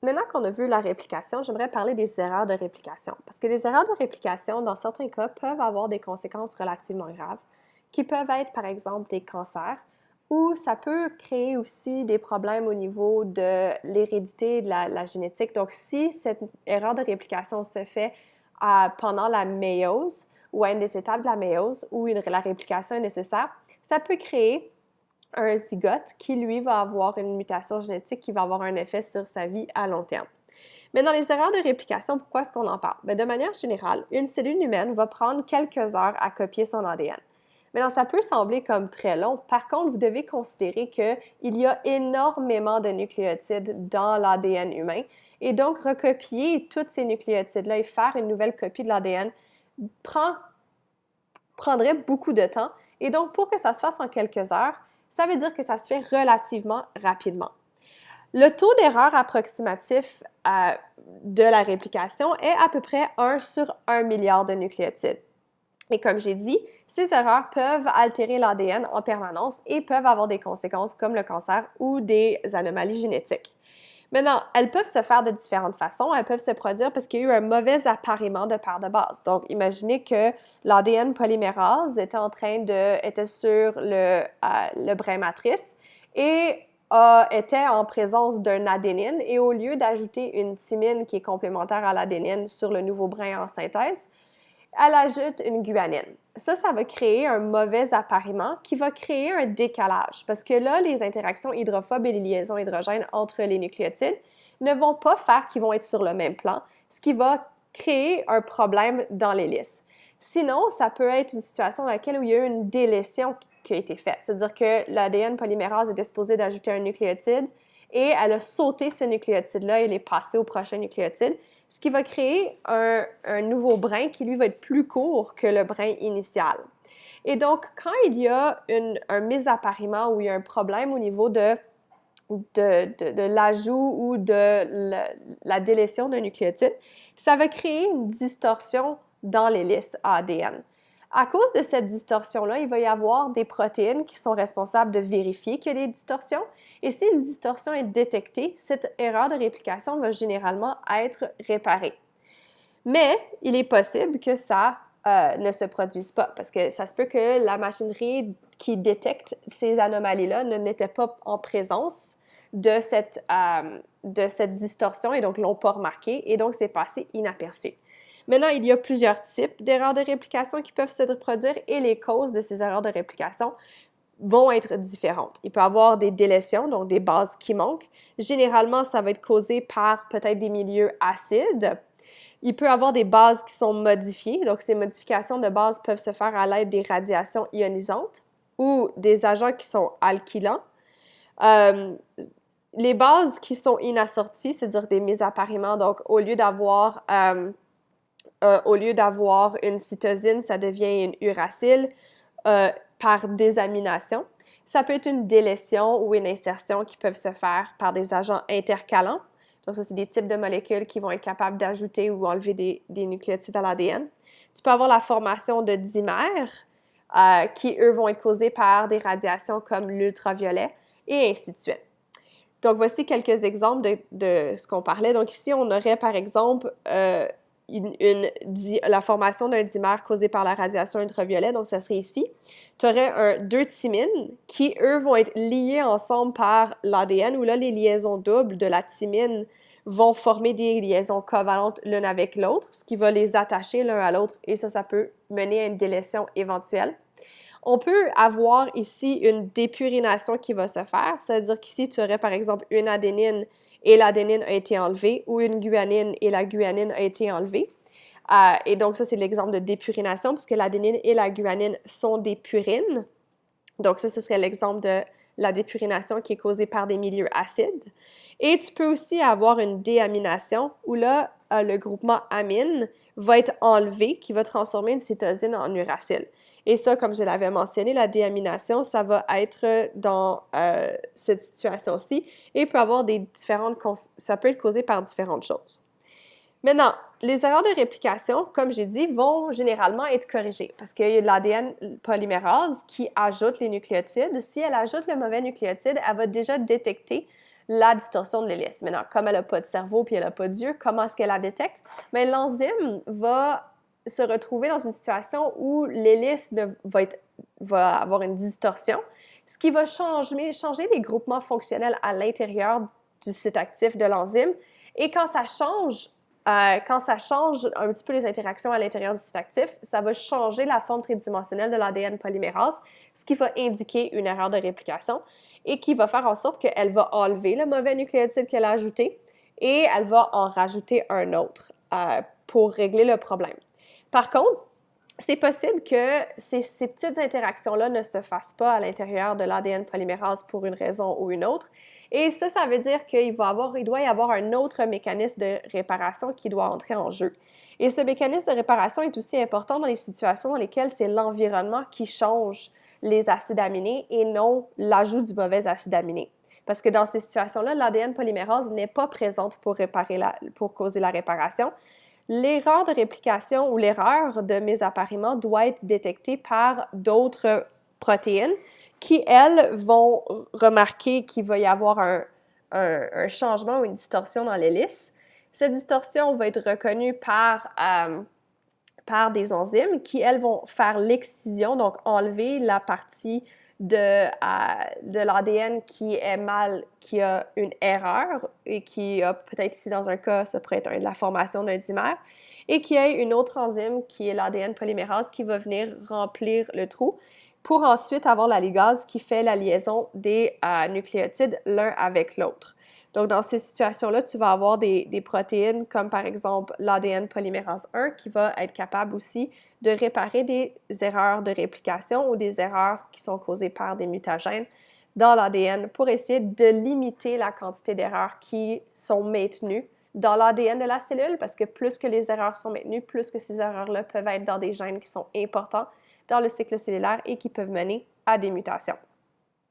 Maintenant qu'on a vu la réplication, j'aimerais parler des erreurs de réplication. Parce que les erreurs de réplication, dans certains cas, peuvent avoir des conséquences relativement graves, qui peuvent être, par exemple, des cancers, ou ça peut créer aussi des problèmes au niveau de l'hérédité, de la génétique. Donc, si cette erreur de réplication se fait pendant la méiose, ou à une des étapes de la méiose, où la réplication est nécessaire, ça peut créer un zygote qui, lui, va avoir une mutation génétique qui va avoir un effet sur sa vie à long terme. Mais dans les erreurs de réplication, pourquoi est-ce qu'on en parle? Bien, de manière générale, une cellule humaine va prendre quelques heures à copier son ADN. Maintenant, ça peut sembler comme très long. Par contre, vous devez considérer qu'il y a énormément de nucléotides dans l'ADN humain. Et donc, recopier tous ces nucléotides-là et faire une nouvelle copie de l'ADN prendrait beaucoup de temps. Et donc, pour que ça se fasse en quelques heures, ça veut dire que ça se fait relativement rapidement. Le taux d'erreur approximatif de la réplication est à peu près 1 sur 1 milliard de nucléotides. Et comme j'ai dit, ces erreurs peuvent altérer l'ADN en permanence et peuvent avoir des conséquences comme le cancer ou des anomalies génétiques. Maintenant, elles peuvent se faire de différentes façons. Elles peuvent se produire parce qu'il y a eu un mauvais appariement de paires de bases. Donc, imaginez que l'ADN polymérase était sur le brin matrice et était en présence d'un adénine. Et au lieu d'ajouter une thymine qui est complémentaire à l'adénine sur le nouveau brin en synthèse, elle ajoute une guanine. Ça va créer un mauvais appariement qui va créer un décalage parce que là, les interactions hydrophobes et les liaisons hydrogènes entre les nucléotides ne vont pas faire qu'ils vont être sur le même plan, ce qui va créer un problème dans l'hélice. Sinon, ça peut être une situation dans laquelle il y a eu une délétion qui a été faite, c'est-à-dire que l'ADN polymérase était supposé d'ajouter un nucléotide et elle a sauté ce nucléotide-là et il est passé au prochain nucléotide, ce qui va créer un nouveau brin qui, lui, va être plus court que le brin initial. Et donc, quand il y a un mésappariement ou il y a un problème au niveau de l'ajout ou de la délétion d'un nucléotide, ça va créer une distorsion dans l'hélice ADN. À cause de cette distorsion-là, il va y avoir des protéines qui sont responsables de vérifier qu'il y a des distorsions. Et si une distorsion est détectée, cette erreur de réplication va généralement être réparée. Mais il est possible que ça ne se produise pas parce que ça se peut que la machinerie qui détecte ces anomalies-là n'était pas en présence de cette distorsion et donc l'ont pas remarqué et donc c'est passé inaperçu. Maintenant, il y a plusieurs types d'erreurs de réplication qui peuvent se produire et les causes de ces erreurs de réplication vont être différentes. Il peut y avoir des délétions, donc des bases qui manquent. Généralement, ça va être causé par peut-être des milieux acides. Il peut y avoir des bases qui sont modifiées, donc ces modifications de bases peuvent se faire à l'aide des radiations ionisantes ou des agents qui sont alkylants. Les bases qui sont inassorties, c'est-à-dire des mésappariements, donc au lieu d'avoir une cytosine, ça devient une uracile par désamination. Ça peut être une délétion ou une insertion qui peuvent se faire par des agents intercalants. Donc, ça, c'est des types de molécules qui vont être capables d'ajouter ou enlever des nucléotides à l'ADN. Tu peux avoir la formation de dimères qui, eux, vont être causés par des radiations comme l'ultraviolet et ainsi de suite. Donc, voici quelques exemples de ce qu'on parlait. Donc, ici, on aurait, par exemple, la formation d'un dimère causé par la radiation ultraviolet. Donc, ça serait ici. Tu aurais deux thymines qui, eux, vont être liés ensemble par l'ADN, où là, les liaisons doubles de la thymine vont former des liaisons covalentes l'une avec l'autre, ce qui va les attacher l'un à l'autre, et ça peut mener à une délétion éventuelle. On peut avoir ici une dépurination qui va se faire, c'est-à-dire qu'ici, tu aurais par exemple une adénine et l'adénine a été enlevée, ou une guanine et la guanine a été enlevée. Et donc, ça, c'est l'exemple de dépurination, puisque l'adénine et la guanine sont des purines. Donc, ça, ce serait l'exemple de la dépurination qui est causée par des milieux acides. Et tu peux aussi avoir une déamination, où là, le groupement amine va être enlevé, qui va transformer une cytosine en uracile. Et ça, comme je l'avais mentionné, la déamination, ça va être dans cette situation-ci et peut avoir ça peut être causé par différentes choses. Maintenant, les erreurs de réplication, comme j'ai dit, vont généralement être corrigées parce qu'il y a de l'ADN polymérase qui ajoute les nucléotides. Si elle ajoute le mauvais nucléotide, elle va déjà détecter la distorsion de l'hélice. Maintenant, comme elle n'a pas de cerveau puis elle n'a pas d'yeux, comment est-ce qu'elle la détecte? Mais l'enzyme va se retrouver dans une situation où l'hélice va avoir une distorsion, ce qui va changer les groupements fonctionnels à l'intérieur du site actif de l'enzyme. Et quand ça change un petit peu les interactions à l'intérieur du site actif, ça va changer la forme tridimensionnelle de l'ADN polymérase, ce qui va indiquer une erreur de réplication et qui va faire en sorte qu'elle va enlever le mauvais nucléotide qu'elle a ajouté et elle va en rajouter un autre pour régler le problème. Par contre, c'est possible que ces petites interactions-là ne se fassent pas à l'intérieur de l'ADN polymérase pour une raison ou une autre. Et ça veut dire qu'il doit y avoir un autre mécanisme de réparation qui doit entrer en jeu. Et ce mécanisme de réparation est aussi important dans les situations dans lesquelles c'est l'environnement qui change les acides aminés et non l'ajout du mauvais acide aminé. Parce que dans ces situations-là, l'ADN polymérase n'est pas présente pour causer la réparation. L'erreur de réplication ou l'erreur de mésappariement doit être détectée par d'autres protéines qui, elles, vont remarquer qu'il va y avoir un changement ou une distorsion dans l'hélice. Cette distorsion va être reconnue par des enzymes qui, elles, vont faire l'excision, donc enlever la partie de l'ADN qui a une erreur et qui a peut-être ici dans un cas, ça pourrait être la formation d'un dimère, et qui a une autre enzyme qui est l'ADN polymérase qui va venir remplir le trou pour ensuite avoir la ligase qui fait la liaison des nucléotides l'un avec l'autre. Donc, dans ces situations-là, tu vas avoir des protéines comme par exemple l'ADN polymérase 1 qui va être capable aussi de réparer des erreurs de réplication ou des erreurs qui sont causées par des mutagènes dans l'ADN pour essayer de limiter la quantité d'erreurs qui sont maintenues dans l'ADN de la cellule parce que plus que les erreurs sont maintenues, plus que ces erreurs-là peuvent être dans des gènes qui sont importants dans le cycle cellulaire et qui peuvent mener à des mutations.